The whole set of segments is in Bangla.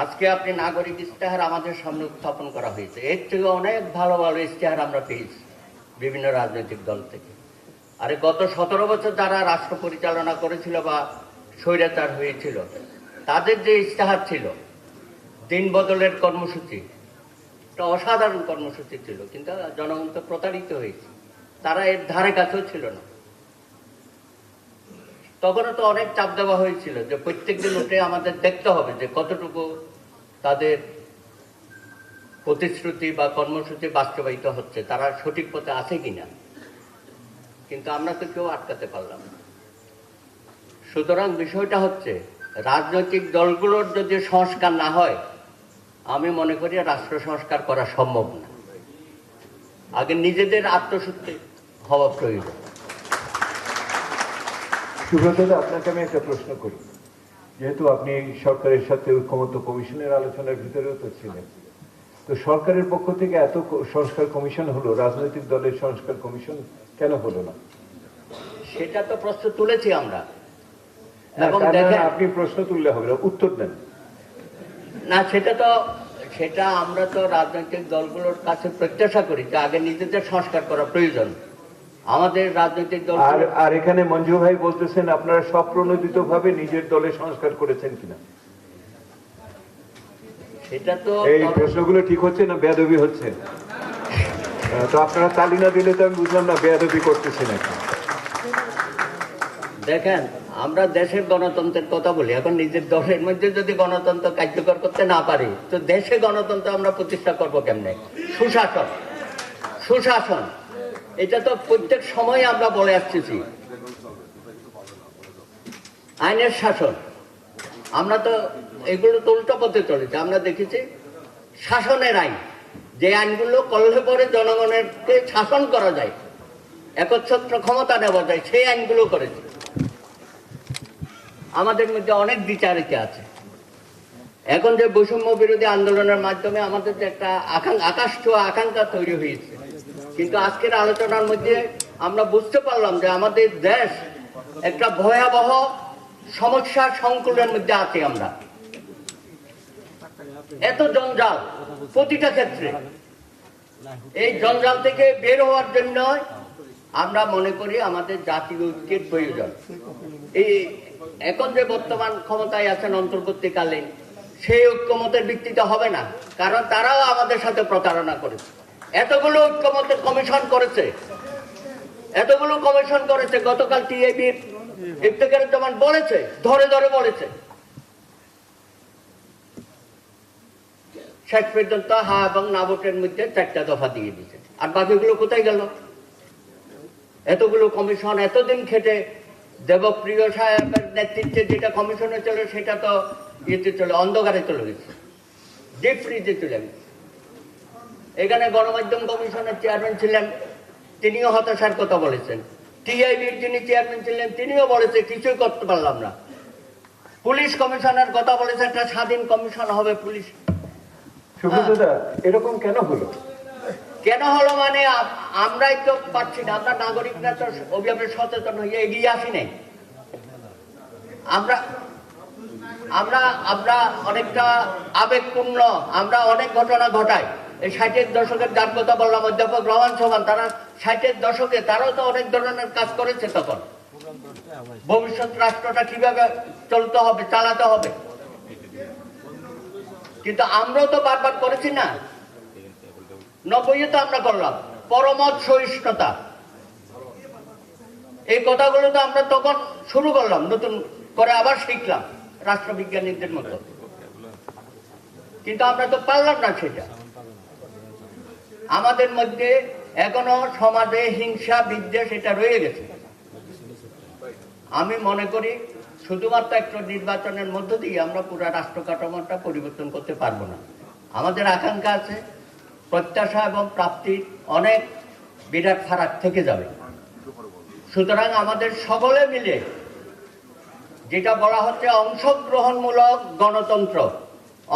আজকে আপনি নাগরিক ইশতেহার আমাদের সামনে উত্থাপন করা হয়েছে, এর থেকে অনেক ভালো ভালো ইশতেহার আমরা পেয়েছি বিভিন্ন রাজনৈতিক দল থেকে। আরে গত 17 বছর যারা রাষ্ট্র পরিচালনা করেছিল বা স্বৈরাচার হয়েছিল, তাদের যে ইশতেহার ছিল দিন বদলের কর্মসূচি, একটা অসাধারণ কর্মসূচি ছিল, কিন্তু জনগণ তো প্রতারিত হয়েছে, তারা এর ধারে কাছেও ছিল না। তখনও তো অনেক চাপ দেওয়া হয়েছিল যে প্রত্যেকদিন উঠে আমাদের দেখতে হবে যে কতটুকু তাদের প্রতিশ্রুতি বা কর্মসূচি বাস্তবায়িত হচ্ছে, তারা সঠিক পথে আছে কিনা, কিন্তু আমরা তো কেউ আটকাতে পারলাম না। সুতরাং বিষয়টা হচ্ছে রাজনৈতিক দলগুলোর যদি সংস্কার না হয়, আমি মনে করি রাষ্ট্র সংস্কার করা সম্ভব না। আগে নিজেদের আত্মশুদ্ধি হওয়া প্রয়োজন। সুব্রত, আপনাকে আমি একটা প্রশ্ন করি। যেহেতু আপনি সরকারের সাথে ঐক্যমত্য কমিশনের আলোচনার ভিতরেও তো ছিলেন, তো সরকারের পক্ষ থেকে এত সংস্কার কমিশন হলো, রাজনৈতিক দলের সংস্কার কমিশন কেন হলো না? সেটা তো প্রশ্ন তুলেছি আমরা। এবং আপনি প্রশ্ন তুললে হবে না, উত্তর দেন না। সেটা আমরা তো রাজনৈতিক দলগুলোর কাছে প্রত্যাশা করি যে আগে নিজেদের সংস্কার করা প্রয়োজন। আমাদের রাজনৈতিক দল আর এখানে মঞ্জু ভাই বলতেছেন আপনারা স্বপ্রণোদিত ভাবে নিজের দলে সংস্কার করেছেন কিনা। সেটা তো এই প্রশ্নগুলো ঠিক হচ্ছে না বেয়াদবি হচ্ছে? তো আপনারা তালি না দিলে তো আমি বুঝলাম না বেয়াদবি করতেছেন নাকি। দেখেন, আমরা দেশের গণতন্ত্রের কথা বলি, এখন নিজের দলের মধ্যে যদি গণতন্ত্র কার্যকর করতে না পারি, তো দেশে গণতন্ত্র আমরা প্রতিষ্ঠা করবো কেমনে? সুশাসন এটা তো প্রত্যেক সময় আমরা বলে আসতেছি। আইনের শাসন, আমরা তো এগুলো তো উল্টো পথে চলেছে। আমরা দেখেছি শাসনের আইন, যে আইনগুলো করলে পরে জনগণেরকে শাসন করা যায়, একচ্ছত্র ক্ষমতা নেওয়া যায়, সেই আইনগুলো করেছে। আমাদের মধ্যে অনেক বিচারিতা আছে। এখন যে বৈষম্য বিরোধী আন্দোলনের মাধ্যমে আমাদের যে একটা আকাশ ছোঁয়া আকাঙ্ক্ষা তৈরি হয়েছে, কিন্তু আজকের আলোচনার মধ্যে আমরা বুঝতে পারলাম যে আমাদের দেশ একটা ভয়াবহ সমস্যার সংকুলের মধ্যে আছি আমরা। এত জঞ্জাল প্রতিটা ক্ষেত্রে, এই জঞ্জাল থেকে বের হওয়ার জন্য আমরা মনে করি আমাদের জাতীয় ঐক্যের প্রয়োজন। এই এখন যে বর্তমান ক্ষমতায় আছেন অন্তর্বর্তীকালীন, সেই ঐক্যমতের ভিত্তিতে হবে না, কারণ তারাও আমাদের সাথে প্রতারণা করেছে। এতগুলো ঐক্যমতের কমিশন করেছে, গতকাল টিআইবির ইফতেখারুজ্জামান বলেছে, ধরে ধরে বলেছে, শেষ পর্যন্ত হা এবং না ভোটের মধ্যে 4টা দফা দিয়ে দিয়েছে। আর বাকিগুলো কোথায় গেল? এতগুলো কমিশন এতদিন খেটে দেবপ্রিয় সাহেবের নেতৃত্বে যেটা কমিশনে চলে, সেটা তো ইয়েতে চলে, অন্ধকারে চলে গেছে, ডিপ ফ্রিজে চলে গেছে। এখানে গণমাধ্যম কমিশনের চেয়ারম্যান ছিলেন, তিনিও হতাশার কথা বলেছেন। টিআইবির যিনি চেয়ারম্যান ছিলেন, তিনিও বলেছে কিছুই করতে পারলাম না। পুলিশ কমিশনের কথা বলেছে, একটা স্বাধীন কমিশন হবে পুলিশ। এরকম কেন হলো? মানে আমরাই তো পাচ্ছি না, আমরা নাগরিকরা তো অভিভাবে সচেতন হয়ে এগিয়ে আসি নাই। আমরা অনেকটা আবেগপূর্ণ, আমরা অনেক ঘটনা ঘটাই। এই 60-এর দশকের যার কথা বললাম অধ্যাপক রহমান সোহান, তারা 60-এর দশকে তারাও তো অনেক ধরনের কাজ করেছে। তখন ভবিষ্যৎ রাষ্ট্রটা কিভাবে চলতে হবে, চালাতে হবে, কিন্তু আমরাও তো বারবার করেছি না। 90-এ তো আমরা করলাম পরমত সহিষ্ণুতা, এই কথাগুলো তো আমরা তখন শুরু করলাম, নতুন করে আবার শিখলাম রাষ্ট্রবিজ্ঞানীদের মতো, কিন্তু আমরা তো পারলাম না সেটা। আমাদের মধ্যে এখনো সমাজে হিংসা বিদ্বেষ এটা রয়ে গেছে। আমি মনে করি শুধুমাত্র একটা নির্বাচনের মধ্য দিয়ে আমরা পুরো রাষ্ট্র কাঠামোটা পরিবর্তন করতে পারবো না। আমাদের আকাঙ্ক্ষা আছে, প্রত্যাশা এবং প্রাপ্তির অনেক বিরাট ফারাক থেকে যাবে। সুতরাং আমাদের সকলে মিলে যেটা বলা হচ্ছে অংশগ্রহণমূলক গণতন্ত্র,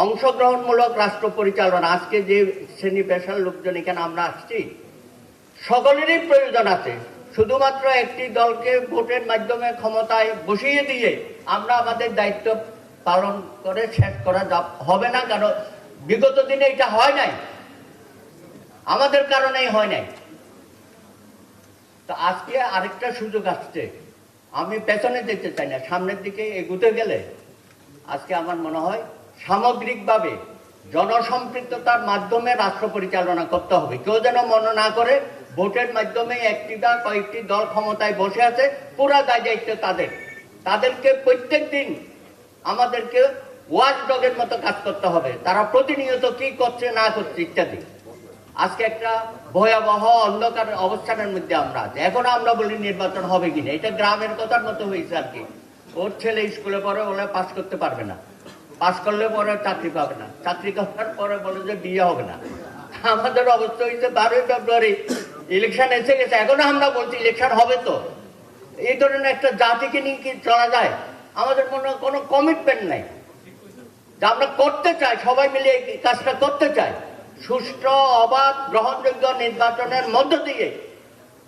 অংশগ্রহণমূলক রাষ্ট্র পরিচালনা, আজকে যে শ্রেণী পেশার লোকজন এখানে আমরা আসছি, সকলেরই প্রয়োজন আছে। শুধুমাত্র একটি দলকে ভোটের মাধ্যমে ক্ষমতায় বসিয়ে দিয়ে আমরা আমাদের দায়িত্ব পালন করে শেষ করা হবে না, কারণ বিগত দিনে এটা হয় নাই, আমাদের কারণেই হয় নাই। তো আজকে আরেকটা সুযোগ আসছে, আমি পেছনে যেতে চাই না, সামনের দিকে এগুতে গেলে আজকে আমার মনে হয় সামগ্রিকভাবে জনসম্পৃক্ততার মাধ্যমে রাষ্ট্র পরিচালনা করতে হবে। কেউ যেন মনে না করে ভোটের মাধ্যমে একটি বা কয়েকটি দল ক্ষমতায় বসে আছে, পুরা দায় দায়িত্ব তাদের। তাদেরকে প্রত্যেক দিন আমাদেরকে ওয়াচ ডগের মতো কাজ করতে হবে, তারা প্রতিনিয়ত কি করছে না করছে ইত্যাদি। আজকে একটা ভয়াবহ অন্ধকার অবস্থানের মধ্যে আমরা আছি। এখন আমরা বলি নির্বাচন হবে কিনা, এটা গ্রামের কথার মতো হয়েছে আর কি। ওর ছেলে স্কুলে পড়ে, ওরা পাস করতে পারবে না, পাস করলে পরে চাকরি পাবে না, চাকরি করার পরে বলে যে বিয়ে হবে না। আমাদের অবস্থা হয়েছে 12ই ফেব্রুয়ারি ইলেকশন এসে গেছে, এখনো আমরা বলছি ইলেকশন হবে। তো এই ধরনের একটা জাতিকে নিয়ে কি চলা যায়? আমাদের মনে কোনো কমিটমেন্ট নাই যা আমরা করতে চাই, সবাই মিলে এই কাজটা করতে চাই। সুষ্ঠু, অবাধ, গ্রহণযোগ্য নির্বাচনের মধ্য দিয়ে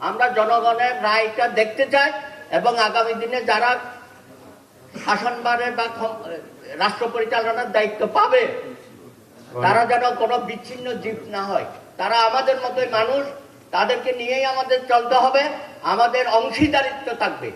আমরা জনগণের রায়টা দেখতে চাই, এবং আগামী দিনে যারা শাসনভারের বা রাষ্ট্র পরিচালনার দায়িত্ব পাবে তারা যেন কোনো বিচ্ছিন্ন জীব না হয়। তারা আমাদের মতোই মানুষ, তাদেরকে নিয়েই আমাদের চলতে হবে, আমাদের অংশীদারিত্ব থাকবে।